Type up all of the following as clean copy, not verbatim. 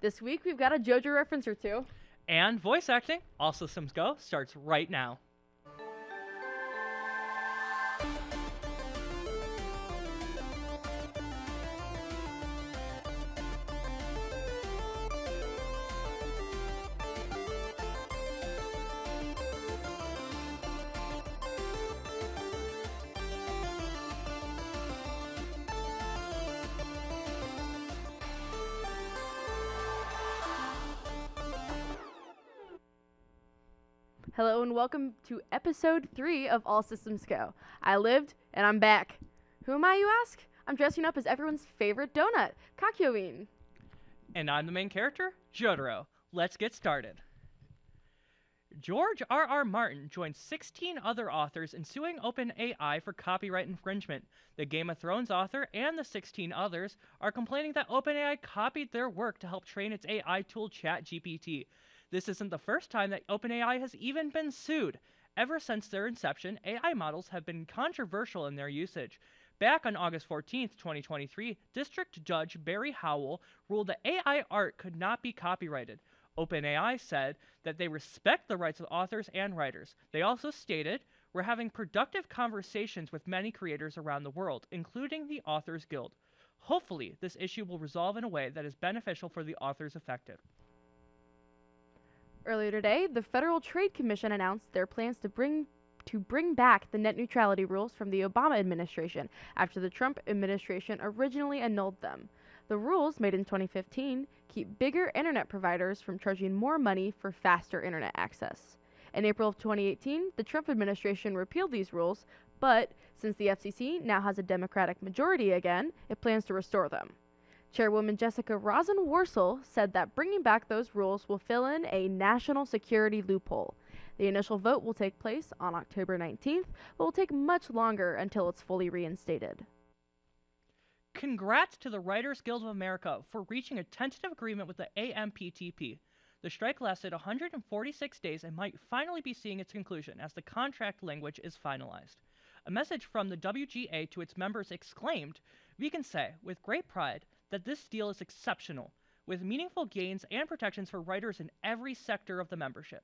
This week we've got a JoJo reference or two. And voice acting, All Systems Go, starts right now. Hello and welcome to episode 3 of All Systems Go. I lived and I'm back. Who am I, you ask? I'm dressing up as everyone's favorite donut, Kakyoin. And I'm the main character, JoJo. Let's get started. George R.R. Martin joined 16 other authors in suing OpenAI for copyright infringement. The Game of Thrones author and the 16 others are complaining that OpenAI copied their work to help train its AI tool ChatGPT. This isn't the first time that OpenAI has even been sued. Ever since their inception, AI models have been controversial in their usage. Back on August 14, 2023, District Judge Barry Howell ruled that AI art could not be copyrighted. OpenAI said that they respect the rights of authors and writers. They also stated, "We're having productive conversations with many creators around the world, including the Authors Guild. Hopefully, this issue will resolve in a way that is beneficial for the authors affected." Earlier today, the Federal Trade Commission announced their plans to bring back the net neutrality rules from the Obama administration after the Trump administration originally annulled them. The rules, made in 2015, keep bigger internet providers from charging more money for faster internet access. In April of 2018, the Trump administration repealed these rules, but since the FCC now has a Democratic majority again, it plans to restore them. Chairwoman Jessica Rosen-Worcel said that bringing back those rules will fill in a national security loophole. The initial vote will take place on October 19th, but will take much longer until it's fully reinstated. Congrats to the Writers Guild of America for reaching a tentative agreement with the AMPTP. The strike lasted 146 days and might finally be seeing its conclusion as the contract language is finalized. A message from the WGA to its members exclaimed, "We can say, with great pride, that this deal is exceptional, with meaningful gains and protections for writers in every sector of the membership."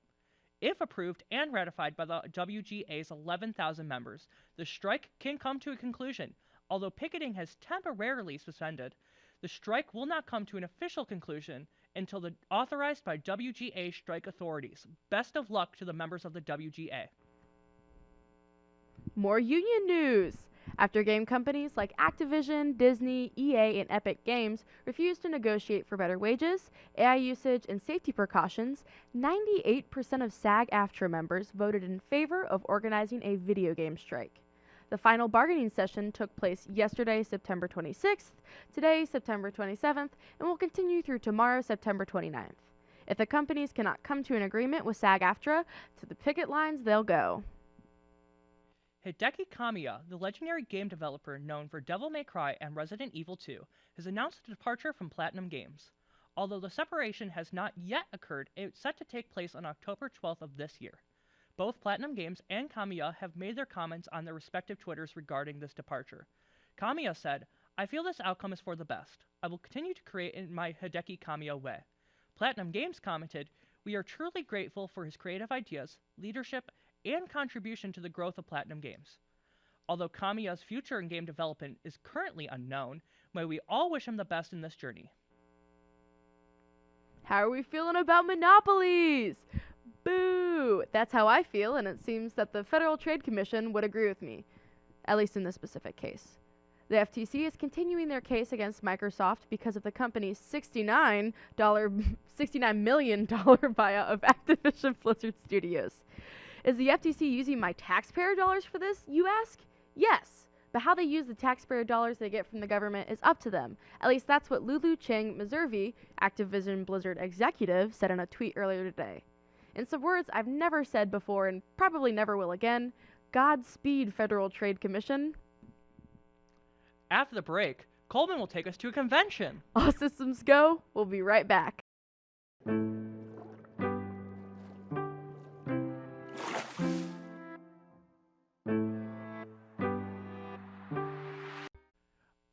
If approved and ratified by the WGA's 11,000 members, the strike can come to a conclusion. Although picketing has temporarily suspended, the strike will not come to an official conclusion until authorized by WGA strike authorities. Best of luck to the members of the WGA. More union news! After game companies like Activision, Disney, EA, and Epic Games refused to negotiate for better wages, AI usage, and safety precautions, 98% of SAG-AFTRA members voted in favor of organizing a video game strike. The final bargaining session took place yesterday, September 26th, today, September 27th, and will continue through tomorrow, September 29th. If the companies cannot come to an agreement with SAG-AFTRA, to the picket lines they'll go. Hideki Kamiya, the legendary game developer known for Devil May Cry and Resident Evil 2, has announced a departure from Platinum Games. Although the separation has not yet occurred, it's set to take place on October 12th of this year. Both Platinum Games and Kamiya have made their comments on their respective Twitters regarding this departure. Kamiya said, "I feel this outcome is for the best. I will continue to create in my Hideki Kamiya way." Platinum Games commented, "We are truly grateful for his creative ideas, leadership, and contribution to the growth of Platinum Games. Although Kamiya's future in game development is currently unknown, may we all wish him the best in this journey." How are we feeling about monopolies? Boo! That's how I feel, and it seems that the Federal Trade Commission would agree with me, at least in this specific case. The FTC is continuing their case against Microsoft because of the company's $69 million buyout of Activision Blizzard Studios. Is the FTC using my taxpayer dollars for this, you ask? Yes, but how they use the taxpayer dollars they get from the government is up to them. At least that's what Lulu Cheng Meservey, Activision Blizzard executive, said in a tweet earlier today. In some words I've never said before and probably never will again, Godspeed, Federal Trade Commission. After the break, Colman will take us to a convention. All systems go. We'll be right back.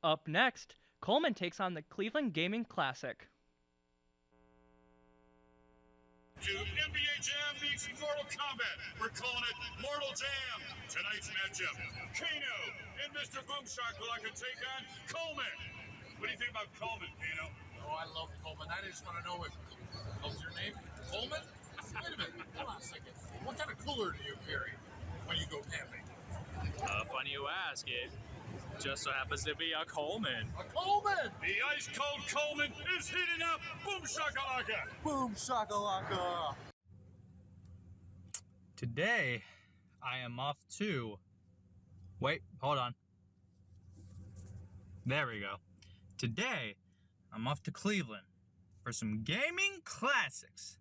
Up next, Colman takes on the Cleveland Gaming Classic. To NBA Jam meets Mortal Kombat. We're calling it Mortal Jam. Tonight's matchup, Kano and Mr. Boom Shakalaka take on Colman. What do you think about Colman, Kano? Oh, I love Colman. I just want to know if what's your name? Colman? Wait a minute. Hold on a second. What kind of cooler do you carry when you go camping? Funny you ask. It just so happens to be a Colman. A Colman! The ice-cold Colman is heating up. Boom Shakalaka. Boom shakalaka! Today, I am off to... Wait, hold on. There we go. Today, I'm off to Cleveland for some gaming classics.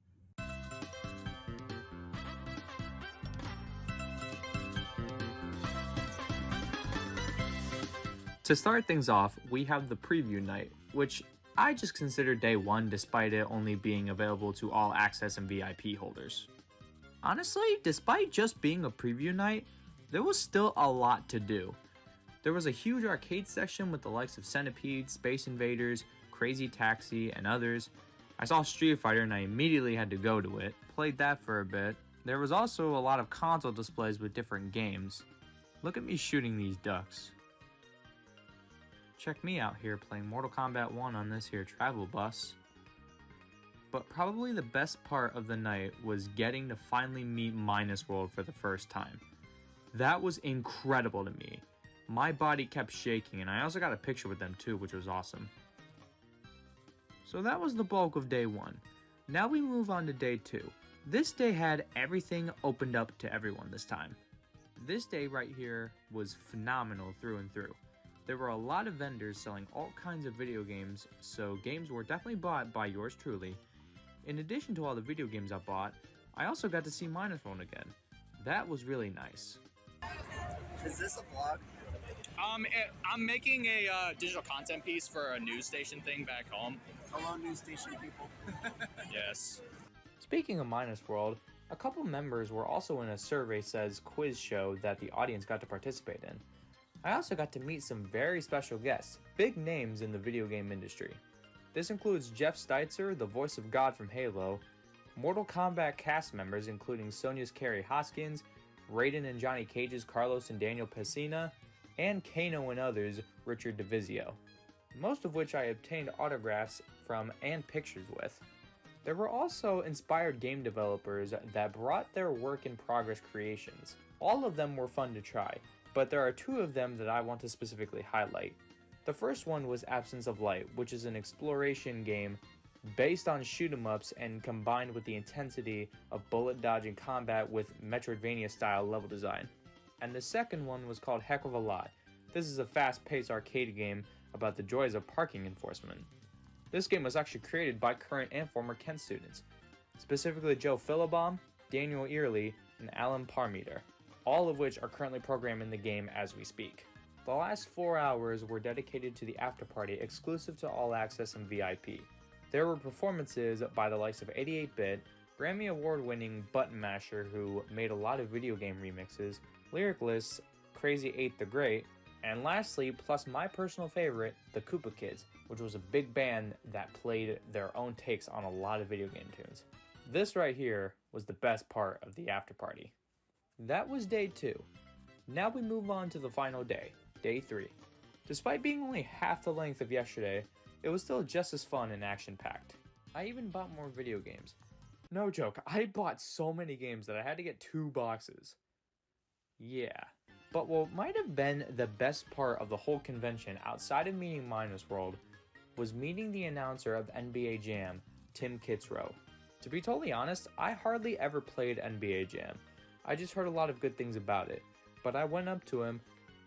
To start things off, we have the preview night, which I just consider day one despite it only being available to all access and VIP holders. Honestly, despite just being a preview night, there was still a lot to do. There was a huge arcade section with the likes of Centipede, Space Invaders, Crazy Taxi, and others. I saw Street Fighter and I immediately had to go to it, played that for a bit. There was also a lot of console displays with different games. Look at me shooting these ducks. Check me out here playing Mortal Kombat 1 on this here travel bus. But probably the best part of the night was getting to finally meet Minus World for the first time. That was incredible to me. My body kept shaking and I also got a picture with them too, which was awesome. So that was the bulk of day one. Now we move on to day two. This day had everything opened up to everyone this time. This day right here was phenomenal through and through. There were a lot of vendors selling all kinds of video games, so games were definitely bought by yours truly. In addition to all the video games I bought, I also got to see Minus World again. That was really nice. Is this a vlog? I'm making a digital content piece for a news station thing back home. Hello, news station people. Yes. Speaking of Minus World, a couple members were also in a Survey Says quiz show that the audience got to participate in. I also got to meet some very special guests, big names in the video game industry. This includes Jeff Steitzer, the voice of God from Halo, Mortal Kombat cast members including Sonya's Carrie Hoskins, Raiden and Johnny Cage's Carlos and Daniel Pesina, and Kano and others, Richard DeVizio, most of which I obtained autographs from and pictures with. There were also inspired game developers that brought their work in progress creations. All of them were fun to try, but there are two of them that I want to specifically highlight. The first one was Absence of Light, which is an exploration game based on shoot-em-ups and combined with the intensity of bullet dodging combat with Metroidvania-style level design. And the second one was called Heck of a Lot. This is a fast-paced arcade game about the joys of parking enforcement. This game was actually created by current and former Kent students, specifically Joe Philibom, Daniel Early, and Alan Parmeter, all of which are currently programming the game as we speak. The last 4 hours were dedicated to the after-party exclusive to All Access and VIP. There were performances by the likes of 88-Bit, Grammy Award-winning Button Masher who made a lot of video game remixes, Lyricless, Crazy 8 the Great, and lastly, plus my personal favorite, the Koopa Kids, which was a big band that played their own takes on a lot of video game tunes. This right here was the best part of the after-party. That was day 2. Now we move on to the final day, day 3. Despite being only half the length of yesterday, it was still just as fun and action-packed. I even bought more video games. No joke, I bought so many games that I had to get 2 boxes. Yeah. But what might have been the best part of the whole convention outside of meeting Minus World was meeting the announcer of NBA Jam, Tim Kitzrow. To be totally honest, I hardly ever played NBA Jam. I just heard a lot of good things about it. But I went up to him,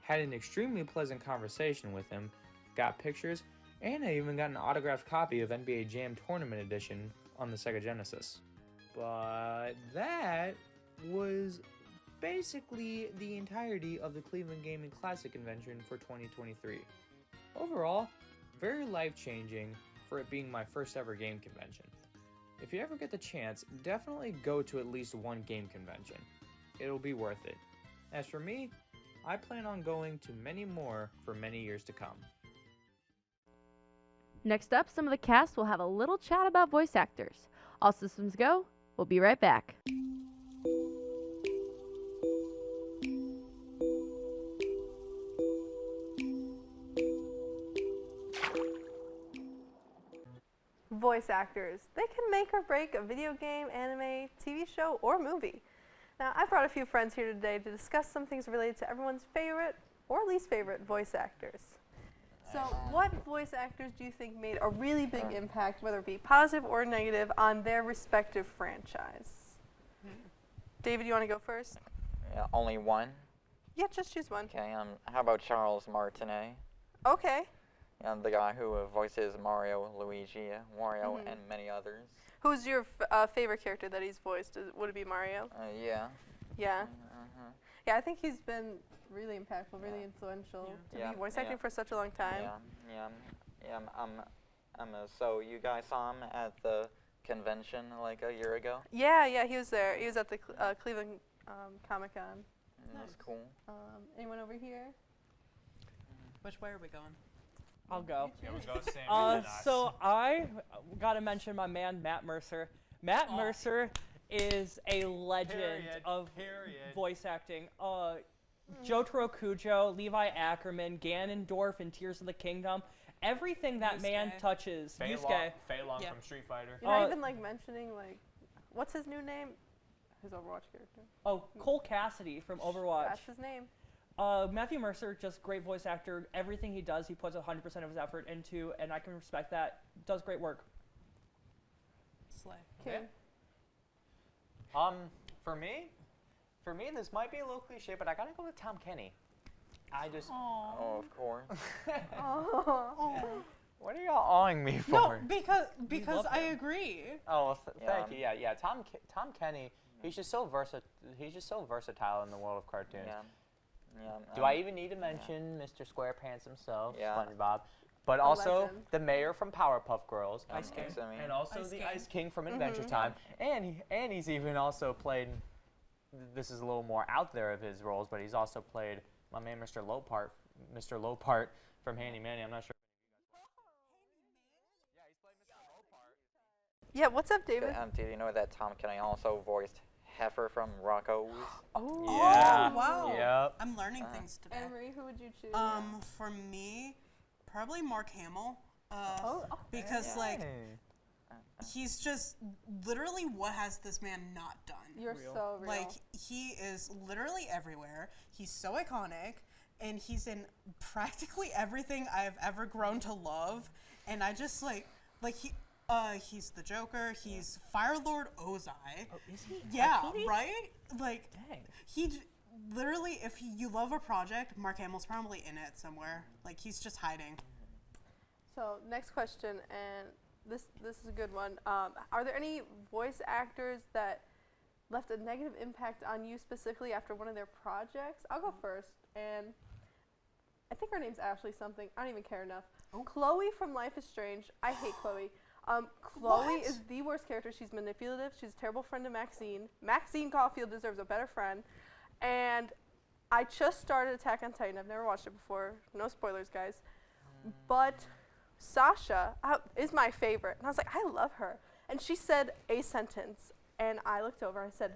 had an extremely pleasant conversation with him, got pictures, and I even got an autographed copy of NBA Jam Tournament Edition on the Sega Genesis. But that was basically the entirety of the Cleveland Gaming Classic Convention for 2023. Overall, very life-changing for it being my first ever game convention. If you ever get the chance, definitely go to at least one game convention. It'll be worth it. As for me, I plan on going to many more for many years to come. Next up, some of the cast will have a little chat about voice actors. All systems go, We'll be right back. Voice actors. They can make or break a video game, anime, TV show, or movie. Now, I've brought a few friends here today to discuss some things related to everyone's favorite or least favorite voice actors. So, what voice actors do you think made a really big impact, whether it be positive or negative, on their respective franchise? David, you want to go first? Yeah, only one? Yeah, just choose one. Okay, how about Charles Martinet? Okay. The guy who voices Mario, Luigi, Wario, and many others. Who's your favorite character that he's voiced? Would it be Mario? Yeah. Yeah. Yeah, I think he's been really impactful, really influential to be voice acting for such a long time. So you guys saw him at the convention like a year ago? Yeah, he was there. He was at the Cleveland Comic-Con. That's cool. Anyone over here? Which way are we going? I'll go. Yeah, we'll go Sammy. So I gotta mention my man Matt Mercer. Matt Mercer is a legend of voice acting. Jotaro Kujo, Levi Ackerman, Ganondorf in Tears of the Kingdom. Everything that man touches. Yusuke. Fei Long from Street Fighter. You're not even like mentioning like, what's his new name? His Overwatch character. Oh, Cole Cassidy from Overwatch. That's his name. Matthew Mercer, just great voice actor. Everything he does, he puts 100% of his effort into, and I can respect that. Does great work. Slay. Okay. For me, this might be a little cliche, but I gotta go with Tom Kenny. I just. Oh, of course. What are y'all awing me for? No, because I agree. Oh, well, thank you. Yeah. Tom Kenny. He's just so versatile in the world of cartoons. Do I even need to mention Mr. SquarePants himself, SpongeBob, but also the mayor from Powerpuff Girls, Ice King, and also the Ice King from Adventure Time, and he's even also played. This is a little more out there of his roles, but he's also played my man Mr. Lopart from Handy Manny. I'm not sure. Yeah, what's up, David? Did you know that Tom Kenny also voiced Heifer from Rocko's? Oh, yeah. Wow. Yep. I'm learning things today. Anne-Marie, who would you choose? For me, probably Mark Hamill. Because he's just literally what has this man not done? You're so real. Like, he is literally everywhere. He's so iconic, and he's in practically everything I've ever grown to love. And I just he's the Joker. He's Fire Lord Ozai. Oh, is he? Yeah, Actually? right? Like, dang. Literally, if you love a project, Mark Hamill's probably in it somewhere. Like, he's just hiding. So, next question, and this is a good one. Are there any voice actors that left a negative impact on you specifically after one of their projects? I'll go first, and I think her name's Ashley something. I don't even care enough. Chloe from Life is Strange. I hate Chloe. Chloe is the worst character. She's manipulative. She's a terrible friend to Maxine. Maxine Caulfield deserves a better friend. And I just started Attack on Titan. I've never watched it before. No spoilers, guys. But Sasha is my favorite. And I was like, I love her. And she said a sentence. And I looked over and I said,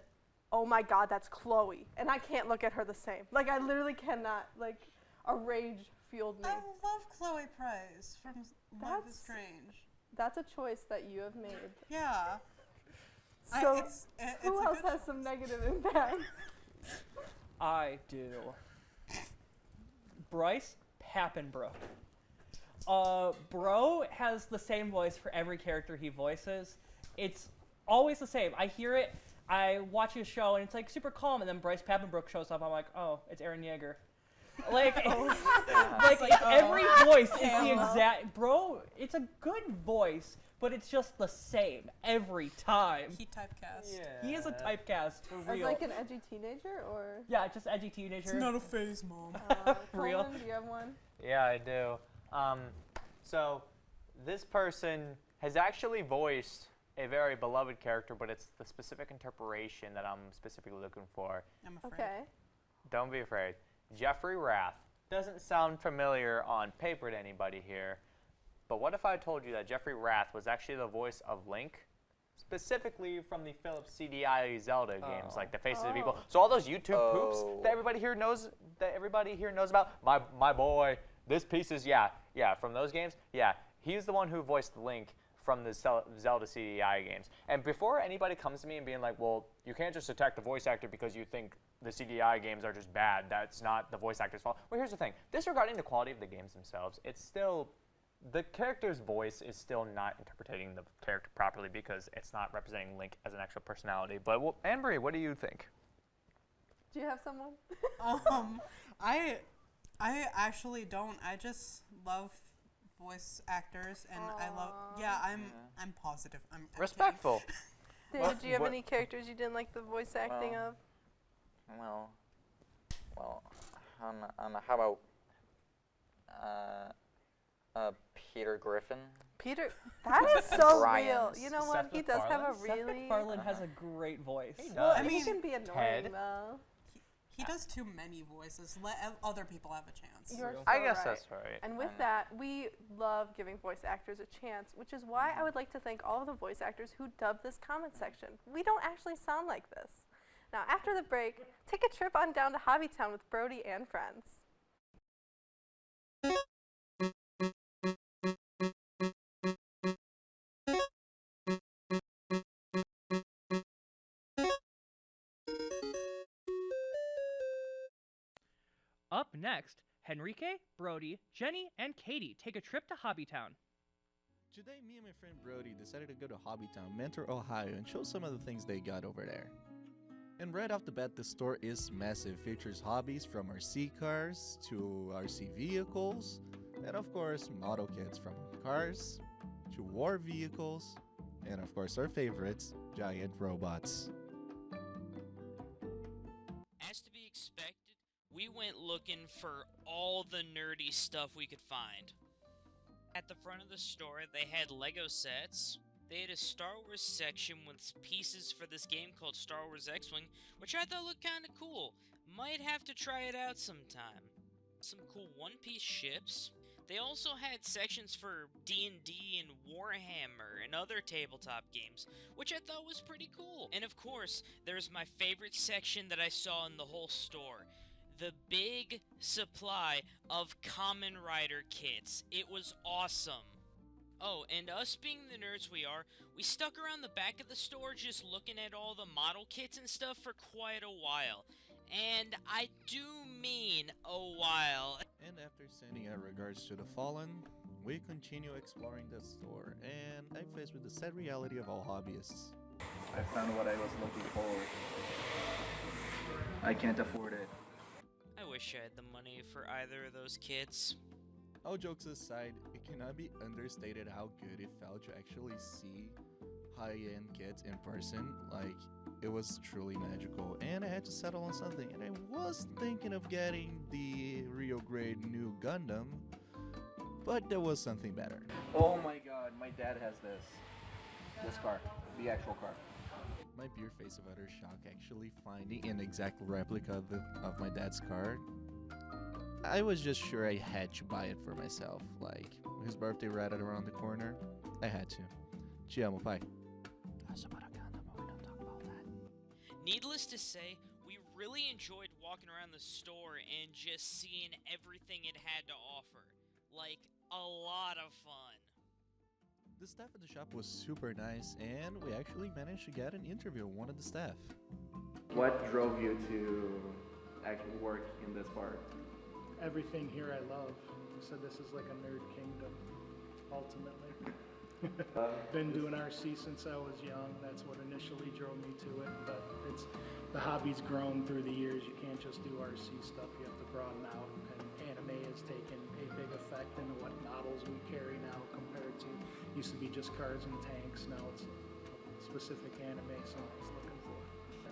oh my God, that's Chloe. And I can't look at her the same. Like, I literally cannot. Like, a rage fueled me. I love Chloe Price from Life is Strange. That's a choice that you have made. Yeah. So, who else has some negative impact? I do. Bryce Papenbrook. Bro has the same voice for every character he voices. It's always the same. I hear it, I watch his show, and it's like super calm, and then Bryce Papenbrook shows up. I'm like, oh, it's Aaron Yeager. Like, every voice is the exact. Bro, it's a good voice, but it's just the same every time. He typecast. Yeah. He is a typecast for real. As like an edgy teenager, or? Yeah, just edgy teenager. It's not a phase, Mom. For real. Colman, do you have one? Yeah, I do. So this person has actually voiced a very beloved character, but it's the specific interpretation that I'm specifically looking for. I'm afraid. Okay. Don't be afraid. Jeffrey Rath. Doesn't sound familiar on paper to anybody here, but what if I told you that Jeffrey Rath was actually the voice of Link, specifically from the Philips CDI Zelda games, like the Faces of Evil. So all those YouTube poops that everybody here knows about. My boy, this piece is from those games. Yeah, he's the one who voiced Link from the Zelda CDI games. And before anybody comes to me and being like, well, you can't just attack the voice actor because you think the CDI games are just bad. That's not the voice actor's fault. Well, here's the thing. Disregarding the quality of the games themselves, it's still, the character's voice is still not interpreting the character properly because it's not representing Link as an actual personality. But, well, Anne-Marie, what do you think? Do you have someone? I actually don't. I just love voice actors, and I love. I'm positive. I'm respectful. David, do you have any characters you didn't like the voice acting of? Well, how about Peter Griffin? Peter, that is so Ryan. real. You know what? He does have a Seth really. MacFarlane has a great voice. He does. Well, I mean, he can be annoying though. He does too many voices. Let other people have a chance. You're so I guess right. that's right. And with that, we love giving voice actors a chance, which is why I would like to thank all of the voice actors who dubbed this comment section. We don't actually sound like this. Now, after the break, take a trip on down to Hobbytown with Brody and friends. Up next, Henrique, Brody, Jenny, and Katie take a trip to Hobbytown. Today, me and my friend Brody decided to go to Hobbytown, Mentor, Ohio, and show some of the things they got over there. And right off the bat, the store is massive. Features hobbies from RC cars to RC vehicles, and of course, model kits from cars to war vehicles, and of course, our favorites, giant robots. As to be expected, we went looking for all the nerdy stuff we could find. At the front of the store, they had Lego sets. They had a Star Wars section with pieces for this game called Star Wars X-Wing, which I thought looked kinda cool. Might have to try it out sometime. Some cool one-piece ships. They also had sections for D&D and Warhammer and other tabletop games, which I thought was pretty cool. And of course, there's my favorite section that I saw in the whole store. The big supply of Kamen Rider kits. It was awesome. Oh, and us being the nerds we are, we stuck around the back of the store just looking at all the model kits and stuff for quite a while. And I do mean a while. And after sending our regards to the fallen, we continue exploring the store, and I'm faced with the sad reality of all hobbyists. I found what I was looking for. I can't afford it. I wish I had the money for either of those kits. All jokes aside, it cannot be understated how good it felt to actually see high-end kits in person. Like, it was truly magical, and I had to settle on something, and I was thinking of getting the real grade new Gundam, but there was something better. Oh my god, my dad has this. This car. The actual car. My pure face of utter shock actually finding an exact replica of my dad's car. I was just sure I had to buy it for myself. Like, his birthday right around the corner, I had to. Ci amo, pai. Needless to say, we really enjoyed walking around the store and just seeing everything it had to offer. Like, a lot of fun. The staff at the shop was super nice, and we actually managed to get an interview with one of the staff. What drove you to actually work in this part? Everything here I love. So this is like a nerd kingdom, ultimately. Been doing RC since I was young. That's what initially drove me to it. But the hobby's grown through the years. You can't just do RC stuff. You have to broaden out. And anime has taken a big effect in what models we carry now compared to used to be just cars and tanks. Now it's specific anime someone's looking for.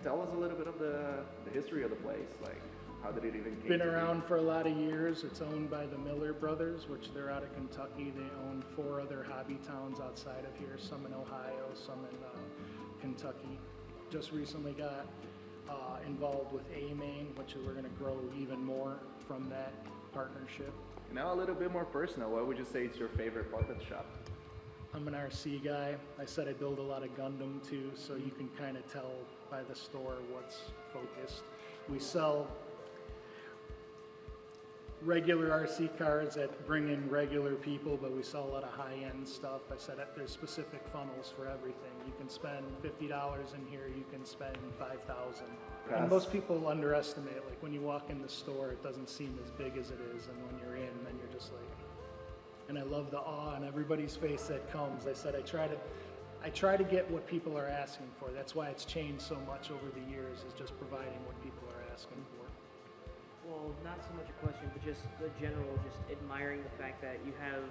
Tell us a little bit of the history of the place. Like, how did it even came Been to around for a lot of years. It's owned by the Miller brothers, which they're out of Kentucky. They own 4 other hobby towns outside of here, some in Ohio, some in Kentucky. Just recently got involved with A-Main, which we're going to grow even more from that partnership. Now a little bit more personal. What would you say is your favorite part of the shop? I'm an RC guy. I said I build a lot of Gundam too, so you can kind of tell by the store what's focused. We sell regular RC cars that bring in regular people, but we sell a lot of high-end stuff. I said that there's specific funnels for everything. You can spend $50 in here, you can spend $5,000. And most people underestimate, like when you walk in the store, it doesn't seem as big as it is, and when you're in, then you're just like, and I love the awe on everybody's face that comes. I said I try to get what people are asking for. That's why it's changed so much over the years, is just providing what people are asking for. Well, not so much a question, but just the general, just admiring the fact that you have,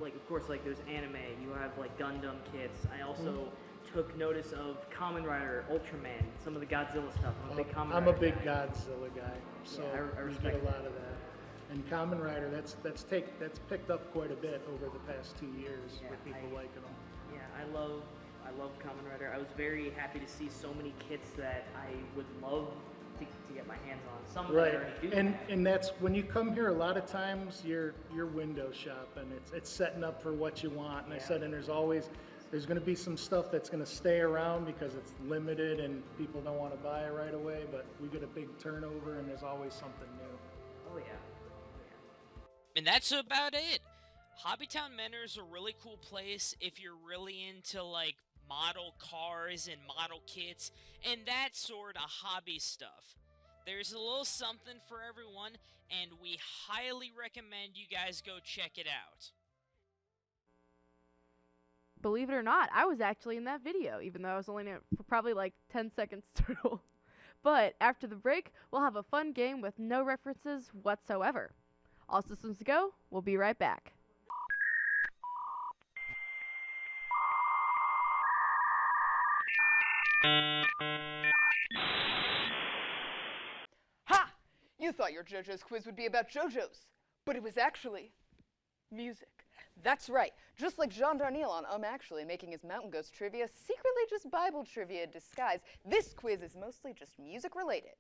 like, of course, like there's anime, you have like Gundam kits. I also took notice of Kamen Rider, Ultraman, some of the Godzilla stuff. I'm a big Godzilla guy, so yeah, I we respect get a lot of that. And Kamen Rider, that's picked up quite a bit over the past 2 years with people liking them. Yeah, I love Kamen Rider. I was very happy to see so many kits that I would love to get my hands on. Some Right, that I already do have. and that's when you come here. A lot of times you're window shopping. It's setting up for what you want. And I said, and there's going to be some stuff that's going to stay around because it's limited and people don't want to buy it right away. But we get a big turnover, and there's always something new. Oh yeah. And that's about it. Hobbytown Manor is a really cool place if you're really into, like, model cars and model kits and that sort of hobby stuff. There's a little something for everyone, and we highly recommend you guys go check it out. Believe it or not, I was actually in that video, even though I was only in it for probably like 10 seconds total. But after the break, we'll have a fun game with no references whatsoever. All systems go, we'll be right back. Ha! You thought your JoJo's quiz would be about JoJo's, but it was actually music. That's right. Just like Jean Darnielle on Actually, making his Mountain Ghost trivia secretly just Bible trivia in disguise, this quiz is mostly just music related.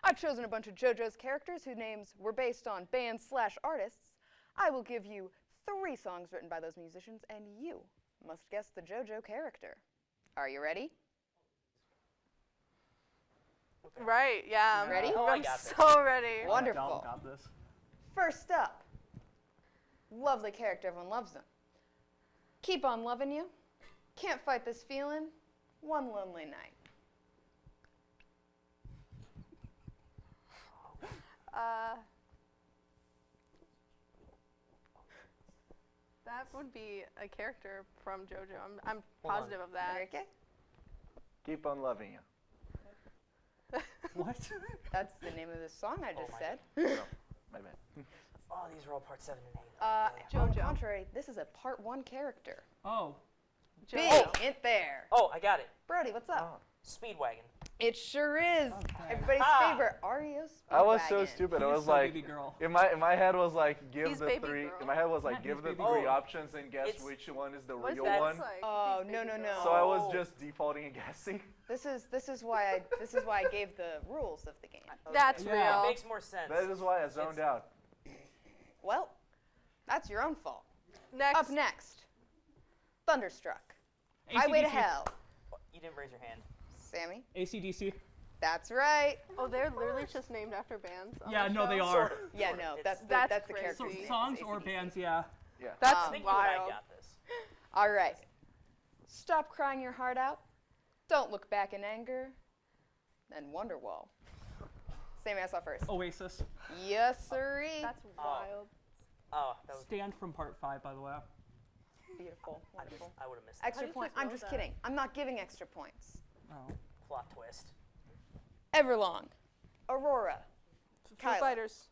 I've chosen a bunch of JoJo's characters whose names were based on bands/artists. I will give you 3 songs written by those musicians, and you must guess the JoJo character. Are you ready? Right, yeah. Ready? Oh, I'm so ready. Wonderful. Got this. First up, lovely character, everyone loves him. Keep on loving you. Can't fight this feeling. One lonely night. That would be a character from JoJo. I'm positive of that. Henrique? Keep on loving you. What? That's the name of the song I just said. No, my bad. Oh, these are all part 7 and 8. On the contrary, this is a part 1 character. Oh. Big hint there. Oh, I got it. Brody, what's up? Speedwagon. It sure is. Everybody's favorite, REO Speedwagon. I was so stupid. I was like, baby girl. in my head was like, give He's the baby 3. girl. In my head was like, Not give he's the baby 3 girl. options and guess It's- which one is the What does real that one. look like? Oh, He's no, baby no, girl. no. So I was just defaulting and guessing. This is why I gave the rules of the game. That's Yeah. real. It makes more sense. That is why I zoned out. Well, that's your own fault. Next. Up next, Thunderstruck. Highway to AC/DC. Hell. You didn't raise your hand. Sammy? AC/DC. That's right. Oh, they're literally just named after bands. On Yeah, the no, show? they are. Yeah, no, that's the That's character's crazy. name. Songs is or AC/DC. bands, yeah. Yeah. That's I think you and I wild. got this. All right. Stop crying your heart out. Don't look back in anger. And Wonderwall. Sammy, I saw first. Oasis. Yes, sirree. That's wild. Oh, that was Stand from part 5, by the way. Beautiful. Wonderful. I would have missed that. Extra point. I'm just kidding. I'm not giving extra points. Oh. Plot twist. Everlong. Aurora. Foo Kyla. Fighters.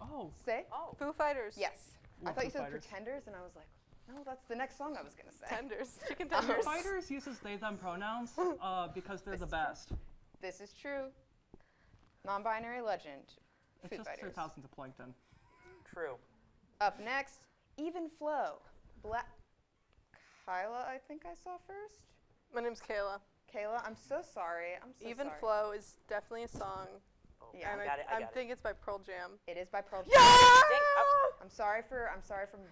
Oh. Say? Oh. Foo Fighters. Yes. I Love thought you Foo said Fighters. Pretenders, and I was like, no, that's the next song I was going to say. Tenders. Chicken Foo tenders. Fighters uses they them pronouns because they're the best. This is true. Non-binary legend. It's Foo just Fighters. 3000 to Plankton. True. Up next, Even Flow. Black. Kyla, I think I saw first. My name's Kayla. Kayla, I'm so sorry. I'm so Even sorry. Flow is definitely a song. Oh, Yeah. And I got it. I got it. think it's by Pearl Jam. It is by Pearl Jam. Yeah! Dang, I'm sorry for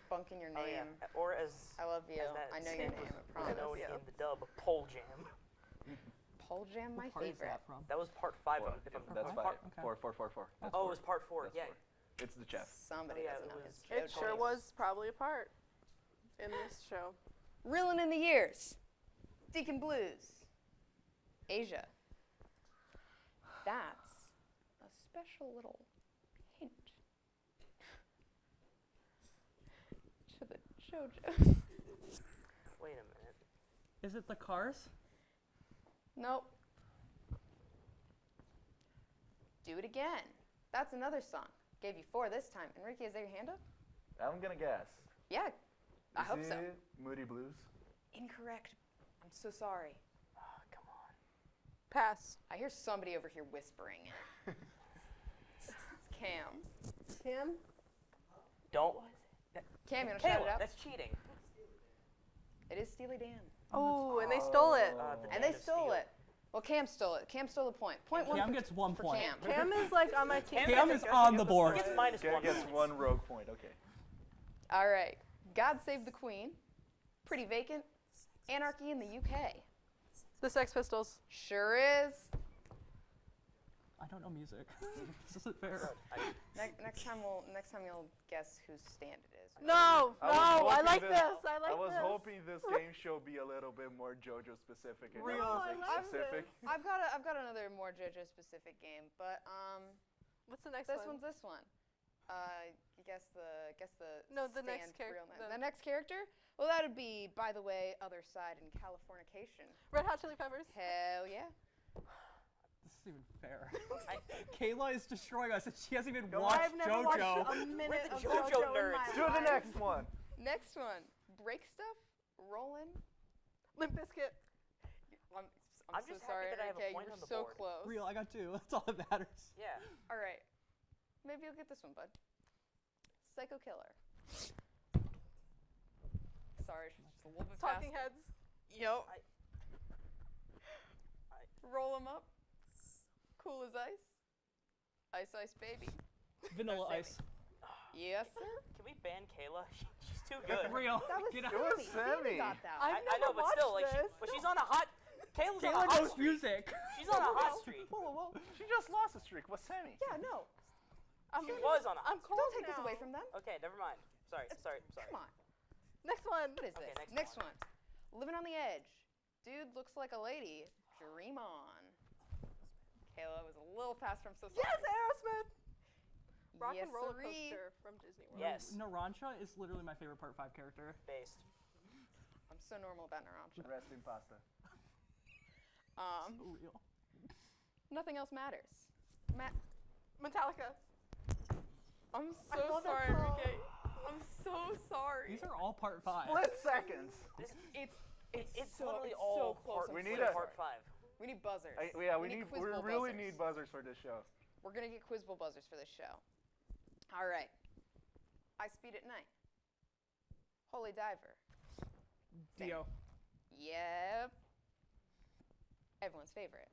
bunking your Oh, name. yeah. Or as I love you. as that I know your skit name. was I promise. known in the dub, Pole Jam. Pole Jam, my What part is favorite. that from? That was part 5. Four. If I'm That's part, five. Four. Oh, it was part 4. That's Yeah. four. It's the chef. Somebody yeah, doesn't it know was- his It sure was probably a part in this show. Reeling in the years. Deacon Blues. Asia. That's a special little hint to the JoJo. Wait a minute. Is it the Cars? Nope. Do it again. That's another song. Gave you 4 this time. Henrique, is there your hand up? I'm gonna guess. Yeah, I hope Is so. it Moody Blues? Incorrect. I'm so sorry. Oh, come on. Pass. I hear somebody over here whispering it. It's Cam. Cam? Don't. Cam, you want to shout it Kayla, out? that's cheating. It is Steely Dan. Oh, and they stole it. The And Dan they of stole Steel. it. Well, Cam stole it. Cam stole a point. Point one Cam for, gets 1 for point. Cam. Cam is like on my team. Cam is on the board. Gets minus Cam 1 gets points. 1 rogue point. Okay. All right. God Save the Queen. Pretty Vacant. Anarchy in the UK. The Sex Pistols. Sure is. I don't know music. This isn't fair. Next time you'll guess whose stand it is. No, I like this. this. I like I was this. hoping this game show be a little bit more JoJo specific and Real. not I music like specific. I've got another more JoJo specific game, but What's the next this one? one's this one. You guess the No, the stand next character. real name. The next character? Well, that would be, by the way, Other Side in Californication. Red Hot Chili Peppers. Hell yeah. This isn't even fair. Kayla is destroying us, and she hasn't even Come on. watched I've never JoJo. watched a minute the of JoJo JoJo in nerds. my Do the life. next one. Next one. Break Stuff. Rollin'. Limp Bizkit. I'm so just happy sorry, that I have a Enrique. point You on were the so board. close. Real, I got 2. That's all that matters. Yeah. All right. Maybe you'll get this one, bud. Psycho Killer. Sorry, she's just a little bit Talking faster. Heads. Yo. Roll 'em up. Cool as ice. Ice Ice Baby. Vanilla Ice. Yes, sir. Can we ban Kayla? She's too good. Real. That was Get out. It was Sammy. Sammy. Got that. I've I know, never but still, like, watched this. but she's on a hot. Kayla's on a Kayla hot knows streak. music. She's on a hot streak. Whoa. She just lost a streak. What's Sammy? Yeah, no. She was on a hot I'm cold Don't take now. this away from them. Okay, never mind. Sorry. Come on. Next one. What is Okay, this? next one. Living on the Edge. Dude looks like a lady. Dream on. Kayla was a little fast from so sorry. Yes, Aerosmith. Rock Yes, and Roller sirree. Coaster from Disney World. Yes. Narancha is literally my favorite Part 5 character. Based. I'm so normal about Narancha. Wrestling pasta. So real. Nothing else matters. Metallica. I'm I so love that sorry, song. Enrique. I'm so sorry. These are all Part 5. Split seconds. It's so- literally it's all so close. part. I'm We so need a- part sorry. 5. We need buzzers. We Quizbo really buzzers. need buzzers for this show. We're gonna get Quizbo buzzers for this show. All right. I Speed at Night. Holy Diver. Dio. Yep. Everyone's favorite.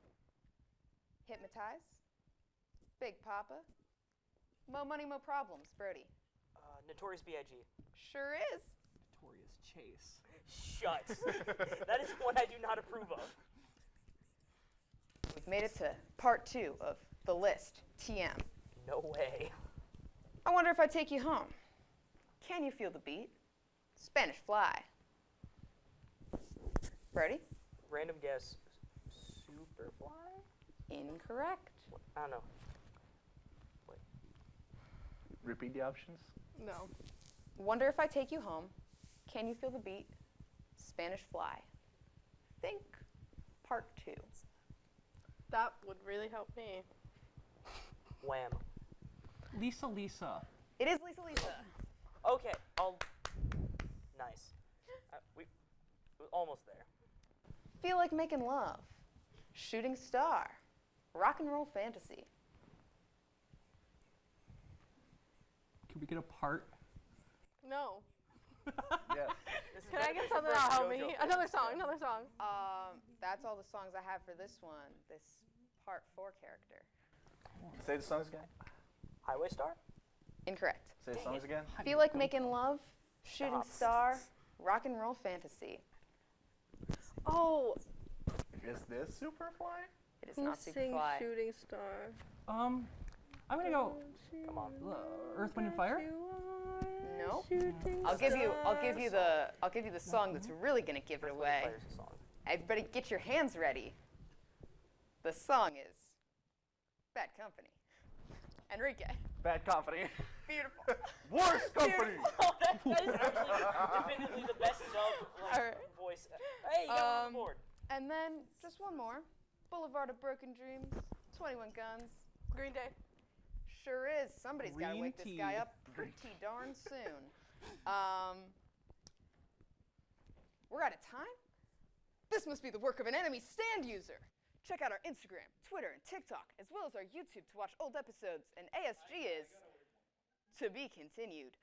Hypnotize. Big Papa. Mo Money, Mo Problems. Brody. Notorious B.I.G. Sure is. Notorious Chase. Shut. That is one I do not approve of. We've made it to part 2 of the list. TM. No way. I wonder if I take you home. Can you feel the beat? Spanish Fly. Brody? Random guess. Superfly? Incorrect. I don't know. Repeat the options. No. Wonder if I take you home. Can you feel the beat? Spanish Fly. Think part 2. That would really help me. Wham. Lisa Lisa. It is Lisa Lisa. Okay. Nice. We're almost there. Feel like making love. Shooting star. Rock and roll fantasy. Can we get a part? No. Yes. Can I get something that'll help me? Another song. That's all the songs I have for this one. This part 4 character. Say the songs again. Highway Star? Incorrect. Say the songs again. Feel Like Making Love, Shooting Star, Rock and Roll Fantasy. Oh, Is this Superfly? it is Who not sings Superfly. Shooting Star? I'm gonna go. Come on, Earth, Wind, and Fire. No. I'll give you the song that's really gonna give it away. Everybody, get your hands ready. The song is Bad Company. Enrique. Bad Company. Beautiful. Worst Company. That is actually definitely the best dub voice. Hey, you got on board. And then just one more. Boulevard of Broken Dreams. 21 Guns. Green Day. Sure is. Somebody's got to Green wake this tea. guy up pretty darn soon. We're out of time. This must be the work of an enemy stand user. Check out our Instagram, Twitter, and TikTok, as well as our YouTube to watch old episodes. And ASG is to be continued.